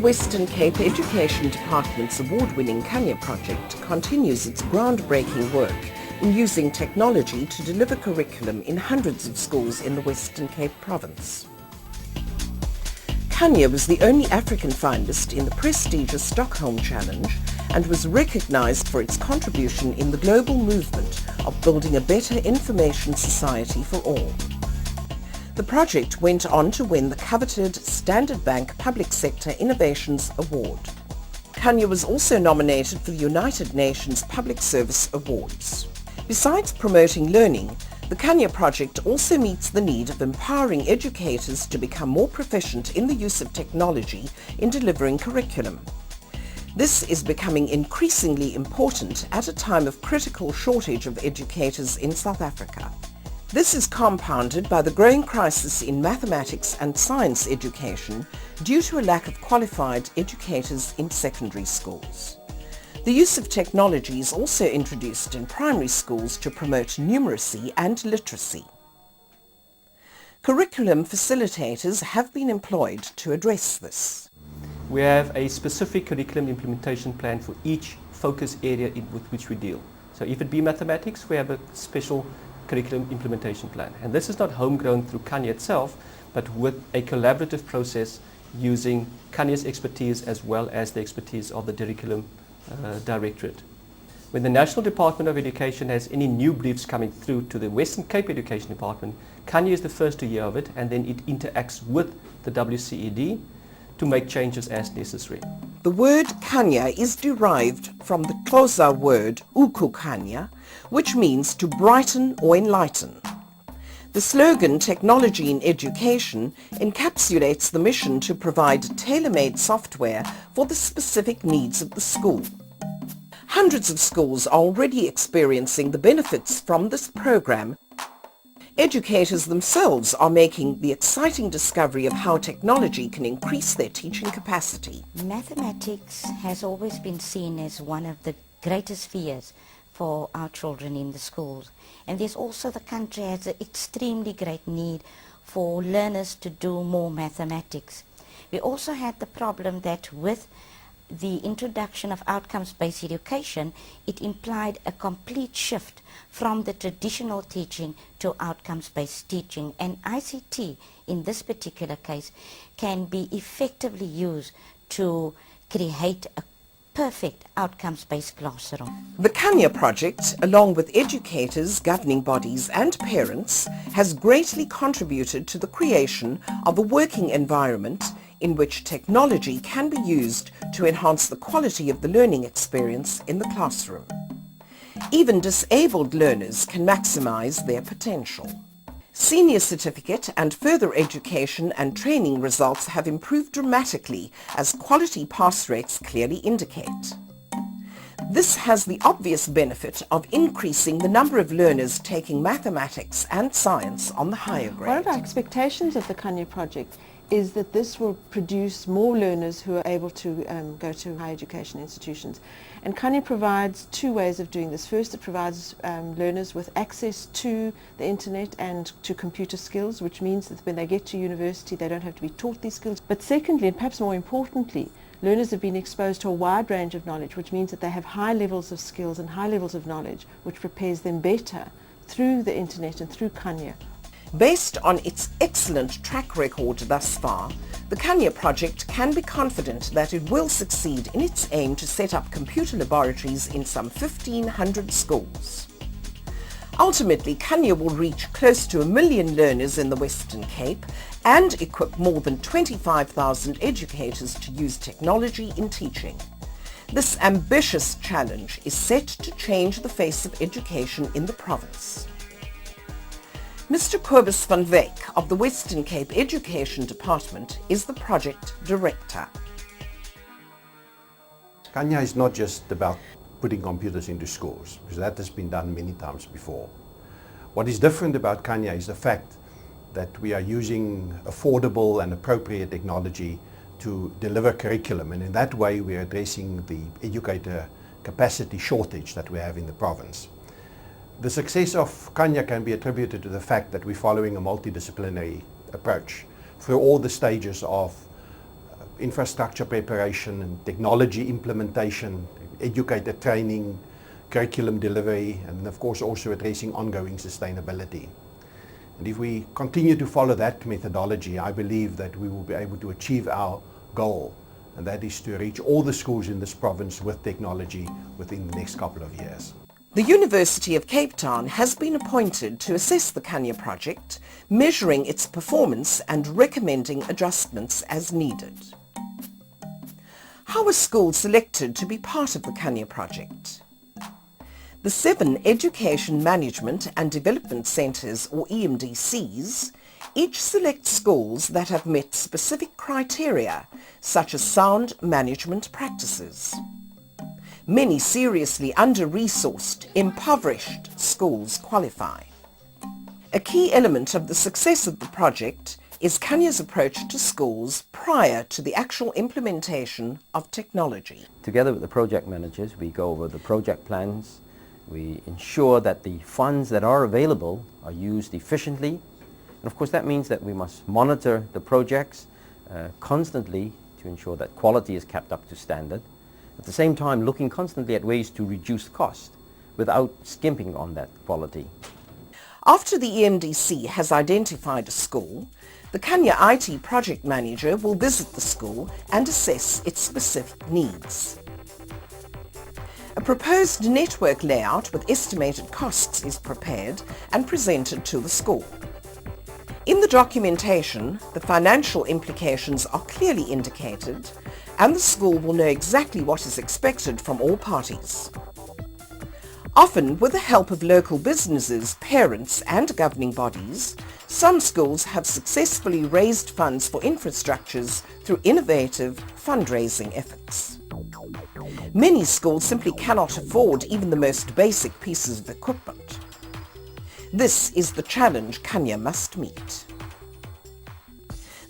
Western Cape Education Department's award-winning Khanya project continues its groundbreaking work in using technology to deliver curriculum in hundreds of schools in the Western Cape province. Khanya was the only African finalist in the prestigious Stockholm Challenge and was recognized for its contribution in the global movement of building a better information society for all. The project went on to win the coveted Standard Bank Public Sector Innovations Award. Khanya was also nominated for the United Nations Public Service Awards. Besides promoting learning, the Khanya project also meets the need of empowering educators to become more proficient in the use of technology in delivering curriculum. This is becoming increasingly important at a time of critical shortage of educators in South Africa. This is compounded by the growing crisis in mathematics and science education due to a lack of qualified educators in secondary schools. The use of technology is also introduced in primary schools to promote numeracy and literacy. Curriculum facilitators have been employed to address this. We have a specific curriculum implementation plan for each focus area with which we deal. So if it be mathematics, we have a special curriculum implementation plan. And this is not homegrown through Khanya itself, but with a collaborative process using Khanya's expertise as well as the expertise of the Curriculum Directorate. When the National Department of Education has any new briefs coming through to the Western Cape Education Department, Khanya is the first to hear of it, and then it interacts with the WCED to make changes as necessary. The word Khanya is derived from the Xhosa word ukukhanya, which means to brighten or enlighten. The slogan Technology in Education encapsulates the mission to provide tailor-made software for the specific needs of the school. Hundreds of schools are already experiencing the benefits from this program. Educators themselves are making the exciting discovery of how technology can increase their teaching capacity. Mathematics has always been seen as one of the greatest fears for our children in the schools. And there's also the country has an extremely great need for learners to do more mathematics. We also had the problem that with the introduction of outcomes-based education, it implied a complete shift from the traditional teaching to outcomes-based teaching. And ICT, in this particular case, can be effectively used to create a perfect outcomes-based classroom. The Khanya project, along with educators, governing bodies and parents, has greatly contributed to the creation of a working environment in which technology can be used to enhance the quality of the learning experience in the classroom. Even disabled learners can maximize their potential. Senior certificate and further education and training results have improved dramatically as quality pass rates clearly indicate. This has the obvious benefit of increasing the number of learners taking mathematics and science on the higher grade. One of our expectations of the Khanya project is that this will produce more learners who are able to go to higher education institutions. And Khanya provides two ways of doing this. First, it provides learners with access to the internet and to computer skills, which means that when they get to university they don't have to be taught these skills. But secondly, and perhaps more importantly, learners have been exposed to a wide range of knowledge, which means that they have high levels of skills and high levels of knowledge, which prepares them better through the internet and through Khanya. Based on its excellent track record thus far, the Khanya project can be confident that it will succeed in its aim to set up computer laboratories in some 1,500 schools. Ultimately, Khanya will reach close to 1 million learners in the Western Cape and equip more than 25,000 educators to use technology in teaching. This ambitious challenge is set to change the face of education in the province. Mr. Kobus van Wyk of the Western Cape Education Department is the project director. Khanya is not just about putting computers into schools, because that has been done many times before. What is different about Khanya is the fact that we are using affordable and appropriate technology to deliver curriculum, and in that way we are addressing the educator capacity shortage that we have in the province. The success of Khanya can be attributed to the fact that we're following a multidisciplinary approach through all the stages of infrastructure preparation and technology implementation, educator training, curriculum delivery, and of course also addressing ongoing sustainability. And if we continue to follow that methodology, I believe that we will be able to achieve our goal, and that is to reach all the schools in this province with technology within the next couple of years. The University of Cape Town has been appointed to assess the Khanya project, measuring its performance and recommending adjustments as needed. How are schools selected to be part of the Khanya project? The 7 Education Management and Development Centres, or EMDCs, each select schools that have met specific criteria, such as sound management practices. Many seriously under-resourced, impoverished schools qualify. A key element of the success of the project is Khanya's approach to schools prior to the actual implementation of technology. Together with the project managers, we go over the project plans. We ensure that the funds that are available are used efficiently. And of course that means that we must monitor the projects constantly to ensure that quality is kept up to standard. At the same time, looking constantly at ways to reduce cost without skimping on that quality. After the EMDC has identified a school, the Khanya IT project manager will visit the school and assess its specific needs. A proposed network layout with estimated costs is prepared and presented to the school. In the documentation, the financial implications are clearly indicated, and the school will know exactly what is expected from all parties. Often, with the help of local businesses, parents and governing bodies, some schools have successfully raised funds for infrastructures through innovative fundraising efforts. Many schools simply cannot afford even the most basic pieces of equipment. This is the challenge Khanya must meet.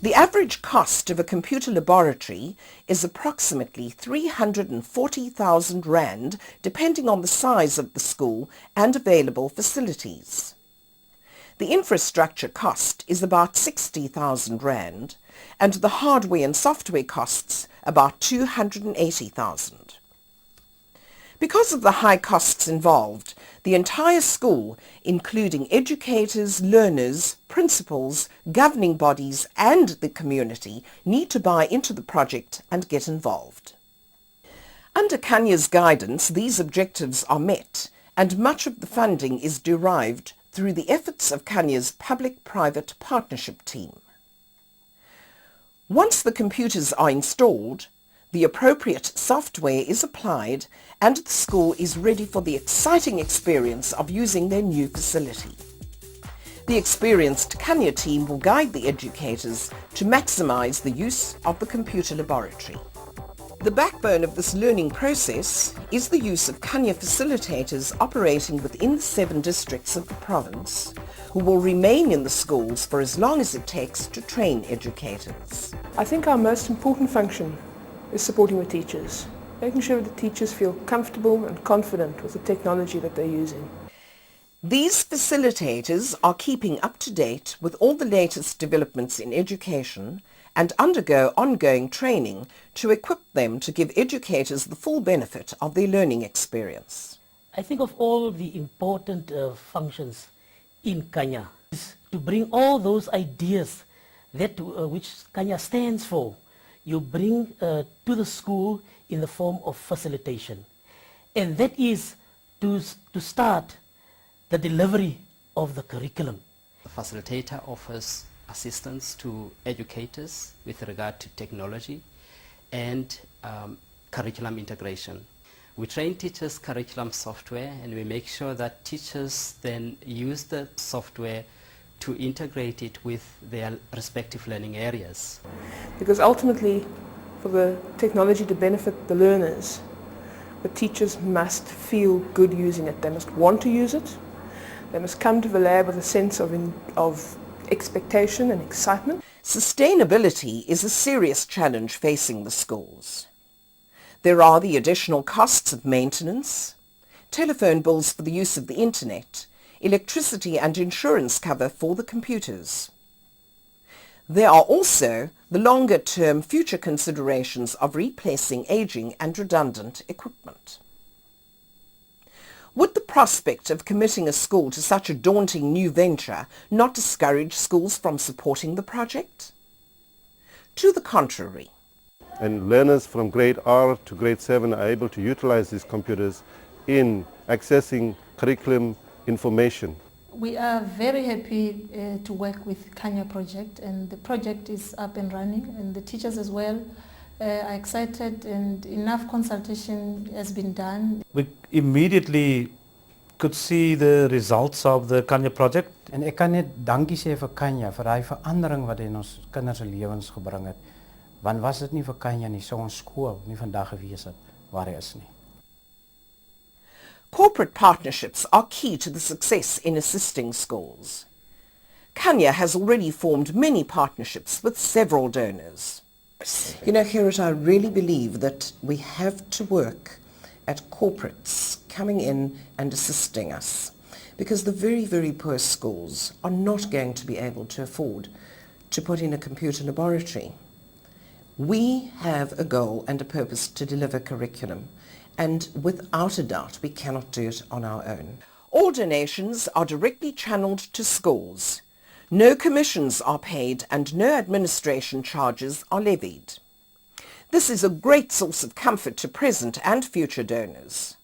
The average cost of a computer laboratory is approximately 340,000 rand, depending on the size of the school and available facilities. The infrastructure cost is about 60,000 rand, and the hardware and software costs about 280,000. Because of the high costs involved, the entire school, including educators, learners, principals, governing bodies and the community, need to buy into the project and get involved. Under Khanya's guidance, these objectives are met, and much of the funding is derived through the efforts of Khanya's public-private partnership team. Once the computers are installed, the appropriate software is applied and the school is ready for the exciting experience of using their new facility. The experienced Khanya team will guide the educators to maximize the use of the computer laboratory. The backbone of this learning process is the use of Khanya facilitators operating within the 7 districts of the province, who will remain in the schools for as long as it takes to train educators. I think our most important function is supporting the teachers, making sure that the teachers feel comfortable and confident with the technology that they're using. These facilitators are keeping up to date with all the latest developments in education and undergo ongoing training to equip them to give educators the full benefit of their learning experience. I think of all the important functions in Khanya is to bring all those ideas that which Khanya stands for. You bring to the school in the form of facilitation, and that is to start the delivery of the curriculum. The facilitator offers assistance to educators with regard to technology and curriculum integration. We train teachers curriculum software, and we make sure that teachers then use the software to integrate it with their respective learning areas. Because ultimately, for the technology to benefit the learners, the teachers must feel good using it. They must want to use it. They must come to the lab with a sense of expectation and excitement. Sustainability is a serious challenge facing the schools. There are the additional costs of maintenance, telephone bills for the use of the internet, electricity and insurance cover for the computers. There are also the longer-term future considerations of replacing aging and redundant equipment. Would the prospect of committing a school to such a daunting new venture not discourage schools from supporting the project? To the contrary. And learners from grade R to grade 7 are able to utilize these computers in accessing curriculum information. We are very happy to work with Khanya project, and the project is up and running, and the teachers as well are excited, and enough consultation has been done. We immediately could see the results of the Khanya project. En ek kan net dankie sê vir Khanya vir daai verandering wat hy in ons kinders se lewens gebring het. Want was dit nie vir Khanya nie, sou ons skool nie vandag gewees het waar hy is nie. Corporate partnerships are key to the success in assisting schools. Khanya has already formed many partnerships with several donors. You know, Gerrit, I really believe that we have to work at corporates coming in and assisting us, because the very, very poor schools are not going to be able to afford to put in a computer laboratory. We have a goal and a purpose to deliver curriculum, and without a doubt we cannot do it on our own. All donations are directly channeled to schools. No commissions are paid and no administration charges are levied. This is a great source of comfort to present and future donors.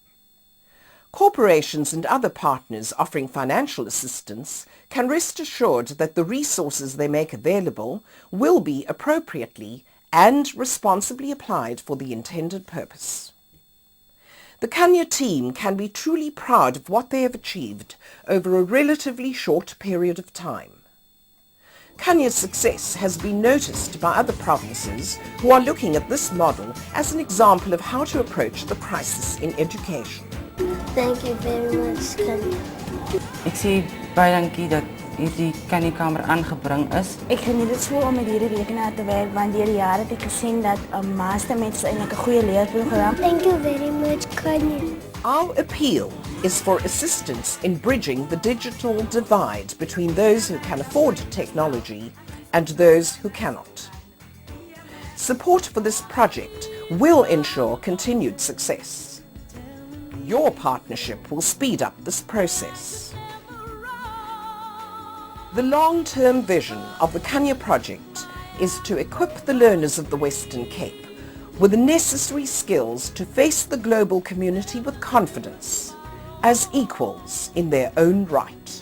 Corporations and other partners offering financial assistance can rest assured that the resources they make available will be appropriately and responsibly applied for the intended purpose. The Khanya team can be truly proud of what they have achieved over a relatively short period of time. Khanya's success has been noticed by other provinces who are looking at this model as an example of how to approach the crisis in education. Thank you very much, Khanya. Ek sê baie dankie dat hierdie Khanya-kamer aangebring is. Ek geniet dit so om met hierdie rekenaar te werk, want deur die jare het ek gesien dat 'n mastermens eintlik 'n goeie leerprogram. Thank you very much, Khanya. Our appeal is for assistance in bridging the digital divide between those who can afford technology and those who cannot. Support for this project will ensure continued success. Your partnership will speed up this process. The long-term vision of the Khanya project is to equip the learners of the Western Cape with the necessary skills to face the global community with confidence as equals in their own right.